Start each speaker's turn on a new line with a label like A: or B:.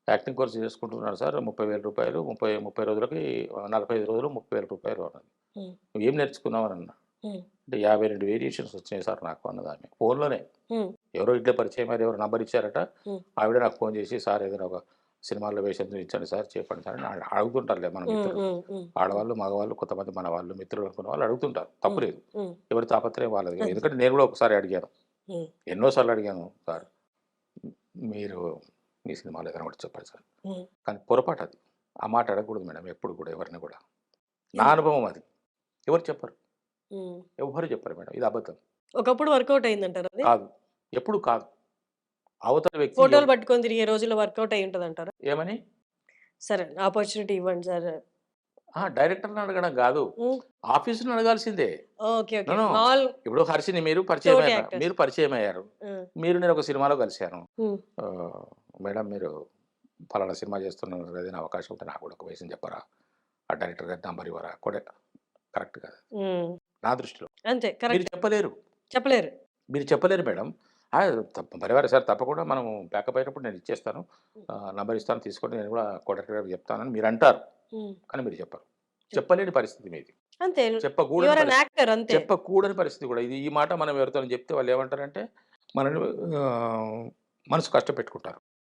A: Acting course చేసుకుంటున్నాను sir. 30,000 రూపాయలు 30 రోజులకి 45 రోజులు 30,000 రూపాయలు అన్నది.
B: హ్మ్.
A: నువ్వేం నేర్చుకున్నావనన్నా.
B: హ్మ్.
A: అంటే 52 వేరియేషన్స్ వచ్చినాయి సార్ నాకు అన్నదామె. ఫోన్‌లోనే.
B: హ్మ్.
A: ఎవరో ఇట్లా పరిచయమయ్యారు. ఎవరో నంబర్ ఇచ్చారట.
B: హ్మ్.
A: ఆవిడ నాకు ఫోన్ చేసి సార్ ఏదైనా ఒక సినిమాలో వేషం చూపించండి సార్, చెప్పండి సార్ అని అడుగుతుంటారులే మన
B: హ్మ్.
A: మిత్రులు.
B: హ్మ్. హ్మ్. హ్మ్.
A: ఆడవాళ్ళు, మగవాళ్ళు కొంతమంది మన వాళ్ళు మిత్రులు అనుకున్న వాళ్ళు అడుగుతుంటారు.
B: హ్మ్.
A: తప్పులేదు.
B: హ్మ్.
A: ఎవరి తాపత్రయం వాళ్ళది.
B: అంతే.
A: ఎందుకంటే నేను కూడా ఒకసారి అడిగాను.
B: హ్మ్.
A: ఎన్నో సార్లు అడిగాను. సార్ మీరు మీ సినిమాలో ఏదైనా ఒకటి చెప్పండి సార్.
B: హ్మ్.
A: కానీ పొరపాటు అది. ఆ మాట అడగకూడదు మేడం ఎప్పుడు కూడా ఎవరిని కూడా. నా
B: ఎందుకు?
A: అనుభవం అది. ఎవరు చెప్పరు.
B: హ్మ్.
A: ఎవ్వరు చెప్పరు మేడం. ఇది అబద్ధం.
B: ఒకప్పుడు వర్కౌట్ అయిందంటారా అది?
A: కాదు. ఎప్పుడు కాదు. అవతల వ్యక్తి
B: ఫోటోలు పట్టుకొని తిరిగే రోజుల్లో వర్కౌట్ అయ్యి ఉంటదంటారా?
A: ఏమని?
B: సరే ఆపర్చునిటీ ఇవ్వండి సార్.
A: డైరెక్టర్‌ని అడగడం గాదు.
B: హ్మ్.
A: ఆఫీస్‌ని అడగాల్సిందే.
B: ఓకే.
A: నో.
B: ఓకే.
A: నో. ఇప్పుడు 'హర్షిని' మీరు
B: తోటి
A: పరిచయమయ్యారు.
B: యాక్టర్స్.
A: మీరు పరిచయమయ్యారు.
B: ఆ!
A: మీరు నేను ఒక సినిమాలో కలిసాను.
B: హ్మ్.
A: ఆహ్, మేడం మీరు పలానా సినిమా చేస్తున్నాను. ఏదైనా అవకాశం ఉంటే నాకు కూడా ఒక వేషం చెప్పరా? ఆ డైరెక్టర్ గారి నంబర్ ఇవ్వరా? కరెక్ట్ కాదు.
B: హ్మ్.
A: నా దృష్టిలో.
B: అంతే.
A: మీరు
B: కరెక్ట్.
A: చెప్పలేరు.
B: చెప్పలేరు.
A: మీరు చెప్పలేరు మేడం. పరివారం సార్ తప్పకుండా మనం ప్యాకప్ అయినప్పుడు నేను ఇచ్చేస్తాను.
B: హ్మ్.
A: నంబర్ ఇస్తాను తీసుకోండి. నేను కూడా డైరెక్టర్ గారికి చెప్తానని మీరంటారు.
B: హ్మ్.
A: కానీ మీరు చెప్పరు.
B: చెప్
A: చెప్పలేని పరిస్థితి మీది.
B: అంతే. యూ
A: చెప్పకూడని
B: ఆర్ ఎన్
A: పరిస్థితి.
B: యాక్టర్ అంతే.
A: చెప్పకూడని పరిస్థితి కూడా. ఈ మాట మనం ఎవరితోని చెప్తే వాళ్ళేమంటారంటే మనల్ని ఆహ్, మనసు కష్టపెట్టుకుంటారు.